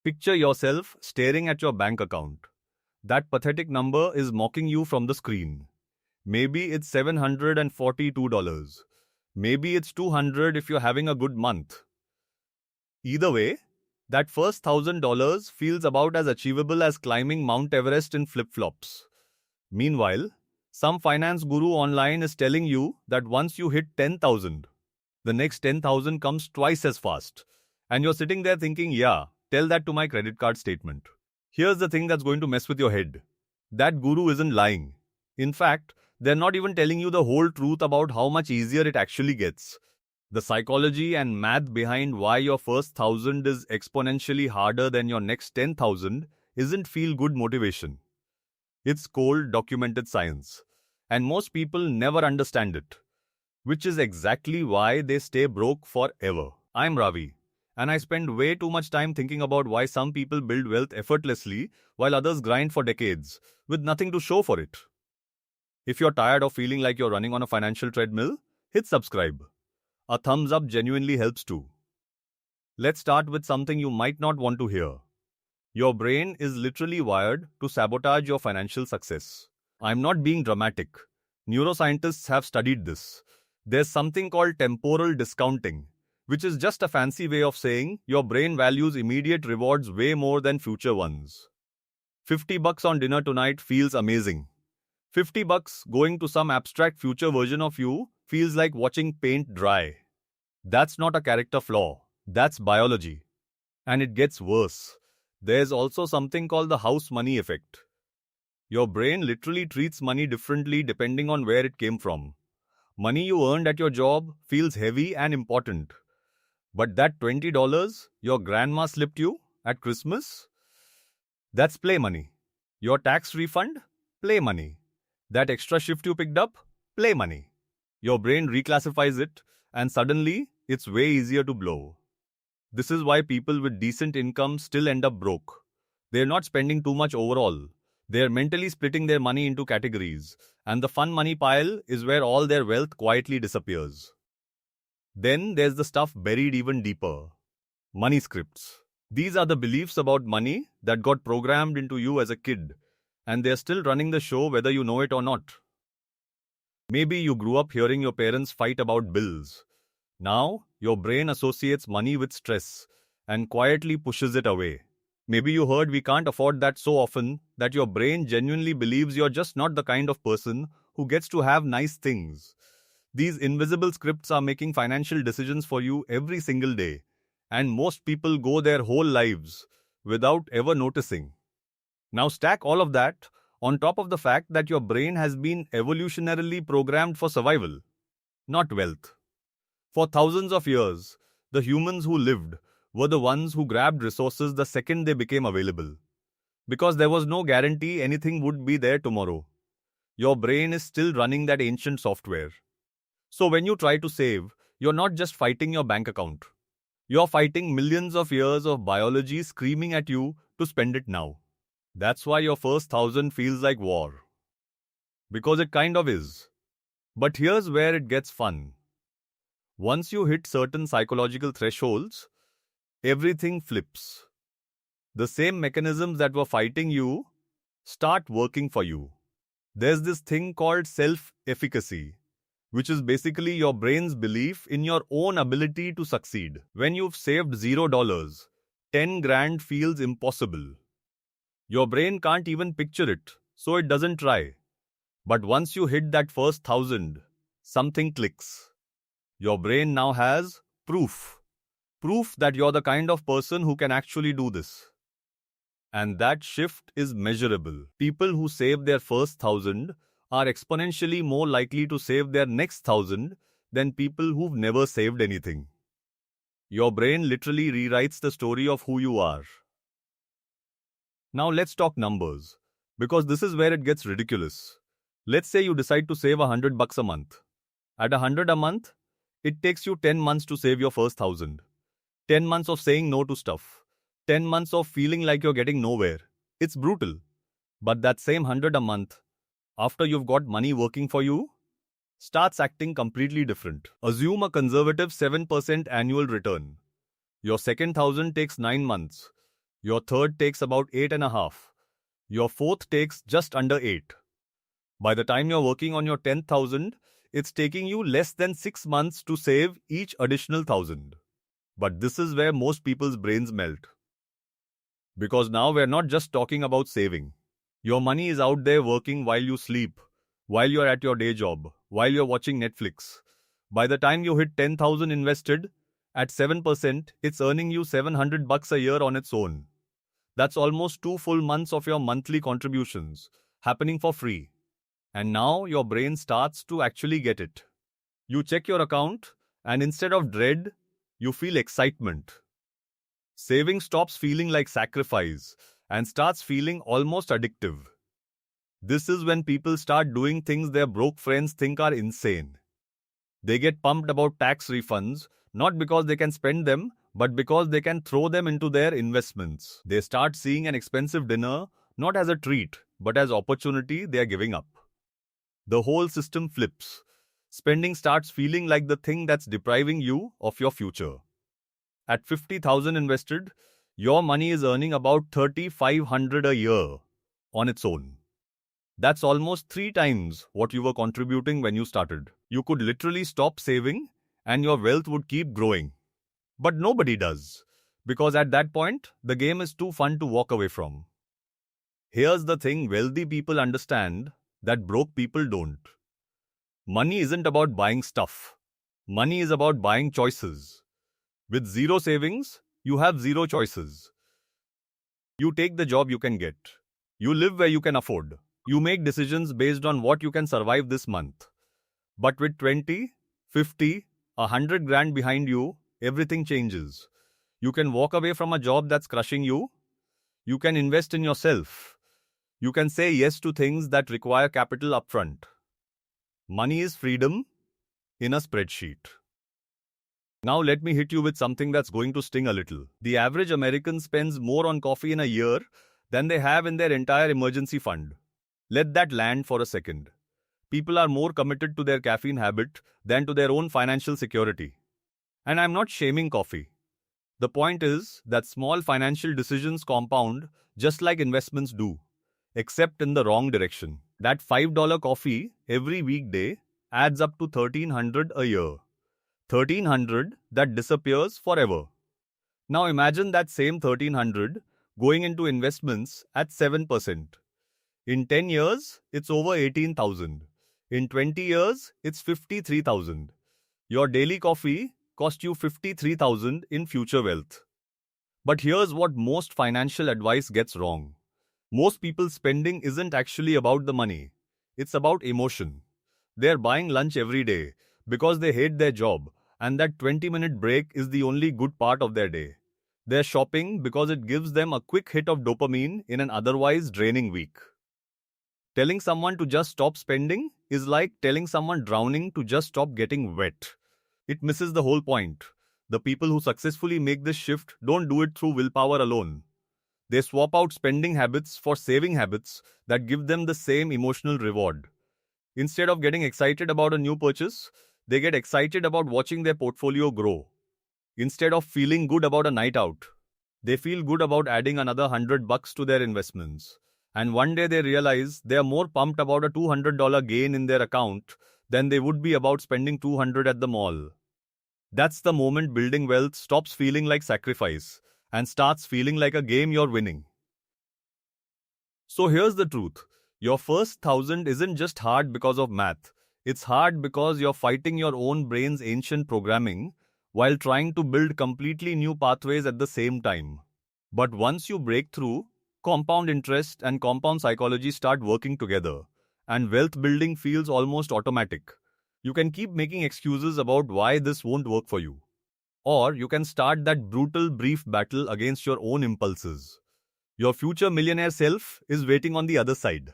Picture yourself staring at your bank account. That pathetic number is mocking you from the screen. Maybe it's $742. Maybe it's 200 if you're having a good month. Either way, that first $1,000 feels about as achievable as climbing Mount Everest in flip-flops. Meanwhile, some finance guru online is telling you that once you hit 10,000, the next 10,000 comes twice as fast. And you're sitting there thinking, yeah, tell that to my credit card statement. Here's the thing that's going to mess with your head. That guru isn't lying. In fact, they're not even telling you the whole truth about how much easier it actually gets. The psychology and math behind why your first 1,000 is exponentially harder than your next 10,000 isn't feel-good motivation. It's cold, documented science. And most people never understand it, which is exactly why they stay broke forever. I'm Ravi, and I spend way too much time thinking about why some people build wealth effortlessly while others grind for decades with nothing to show for it. If you're tired of feeling like you're running on a financial treadmill, hit subscribe. A thumbs up genuinely helps too. Let's start with something you might not want to hear. Your brain is literally wired to sabotage your financial success. I'm not being dramatic. Neuroscientists have studied this. There's something called temporal discounting, which is just a fancy way of saying your brain values immediate rewards way more than future ones. $50 on dinner tonight feels amazing. $50 going to some abstract future version of you feels like watching paint dry. That's not a character flaw. That's biology. And it gets worse. There's also something called the house money effect. Your brain literally treats money differently depending on where it came from. Money you earned at your job feels heavy and important. But that $20 your grandma slipped you at Christmas? That's play money. Your tax refund? Play money. That extra shift you picked up? Play money. Your brain reclassifies it, and suddenly, it's way easier to blow. This is why people with decent income still end up broke. They're not spending too much overall. They're mentally splitting their money into categories, and the fun money pile is where all their wealth quietly disappears. Then there's the stuff buried even deeper. Money scripts. These are the beliefs about money that got programmed into you as a kid, and they're still running the show whether you know it or not. Maybe you grew up hearing your parents fight about bills. Now, your brain associates money with stress and quietly pushes it away. Maybe you heard we can't afford that so often that your brain genuinely believes you're just not the kind of person who gets to have nice things. These invisible scripts are making financial decisions for you every single day, and most people go their whole lives without ever noticing. Now stack all of that on top of the fact that your brain has been evolutionarily programmed for survival, not wealth. For thousands of years, the humans who lived were the ones who grabbed resources the second they became available. Because there was no guarantee anything would be there tomorrow. Your brain is still running that ancient software. So when you try to save, you're not just fighting your bank account. You're fighting millions of years of biology screaming at you to spend it now. That's why your first 1,000 feels like war. Because it kind of is. But here's where it gets fun. Once you hit certain psychological thresholds, everything flips. The same mechanisms that were fighting you start working for you. There's this thing called self-efficacy, which is basically your brain's belief in your own ability to succeed. When you've saved $0, 10 grand feels impossible. Your brain can't even picture it, so it doesn't try. But once you hit that first 1,000, something clicks. Your brain now has proof. Proof that you're the kind of person who can actually do this. And that shift is measurable. People who save their first 1,000 are exponentially more likely to save their next 1,000 than people who've never saved anything. Your brain literally rewrites the story of who you are. Now let's talk numbers, because this is where it gets ridiculous. Let's say you decide to save $100 a month. At $100 a month, it takes you 10 months to save your first 1,000. 10 months of saying no to stuff. 10 months of feeling like you're getting nowhere. It's brutal. But that same 100 a month, after you've got money working for you, starts acting completely different. Assume a conservative 7% annual return. Your second 1,000 takes 9 months. Your third takes about 8.5. Your fourth takes just under 8. By the time you're working on your 10,000, it's taking you less than 6 months to save each additional 1,000. But this is where most people's brains melt. Because now we're not just talking about saving. Your money is out there working while you sleep, while you're at your day job, while you're watching Netflix. By the time you hit 10,000 invested, at 7%, it's earning you 700 bucks a year on its own. That's almost 2 full months of your monthly contributions happening for free. And now your brain starts to actually get it. You check your account, and instead of dread, you feel excitement. Saving stops feeling like sacrifice and starts feeling almost addictive. This is when people start doing things their broke friends think are insane. They get pumped about tax refunds, not because they can spend them, but because they can throw them into their investments. They start seeing an expensive dinner not as a treat, but as opportunity they are giving up. The whole system flips. Spending starts feeling like the thing that's depriving you of your future. At 50,000 invested, your money is earning about 3,500 a year on its own. That's almost 3 times what you were contributing when you started. You could literally stop saving and your wealth would keep growing. But nobody does, because at that point, the game is too fun to walk away from. Here's the thing wealthy people understand that broke people don't. Money isn't about buying stuff. Money is about buying choices. With zero savings, you have zero choices. You take the job you can get. You live where you can afford. You make decisions based on what you can survive this month. But with 20, 50, 100 grand behind you, everything changes. You can walk away from a job that's crushing you. You can invest in yourself. You can say yes to things that require capital upfront. Money is freedom in a spreadsheet. Now let me hit you with something that's going to sting a little. The average American spends more on coffee in a year than they have in their entire emergency fund. Let that land for a second. People are more committed to their caffeine habit than to their own financial security. And I'm not shaming coffee. The point is that small financial decisions compound just like investments do, except in the wrong direction. That $5 coffee every weekday adds up to $1,300 a year. 1,300 that disappears forever. Now imagine that same 1,300 going into investments at 7%. In 10 years, it's over 18,000. In 20 years, it's 53,000. Your daily coffee cost you 53,000 in future wealth. But here's what most financial advice gets wrong. Most people's spending isn't actually about the money. It's about emotion. They're buying lunch every day because they hate their job, and that 20-minute break is the only good part of their day. They're shopping because it gives them a quick hit of dopamine in an otherwise draining week. Telling someone to just stop spending is like telling someone drowning to just stop getting wet. It misses the whole point. The people who successfully make this shift don't do it through willpower alone. They swap out spending habits for saving habits that give them the same emotional reward. Instead of getting excited about a new purchase, they get excited about watching their portfolio grow. Instead of feeling good about a night out, they feel good about adding another 100 bucks to their investments. And one day they realize they are more pumped about a $200 gain in their account than they would be about spending $200 at the mall. That's the moment building wealth stops feeling like sacrifice and starts feeling like a game you're winning. So here's the truth. Your first 1,000 isn't just hard because of math. It's hard because you're fighting your own brain's ancient programming while trying to build completely new pathways at the same time. But once you break through, compound interest and compound psychology start working together, and wealth building feels almost automatic. You can keep making excuses about why this won't work for you. Or you can start that brutal, brief battle against your own impulses. Your future millionaire self is waiting on the other side.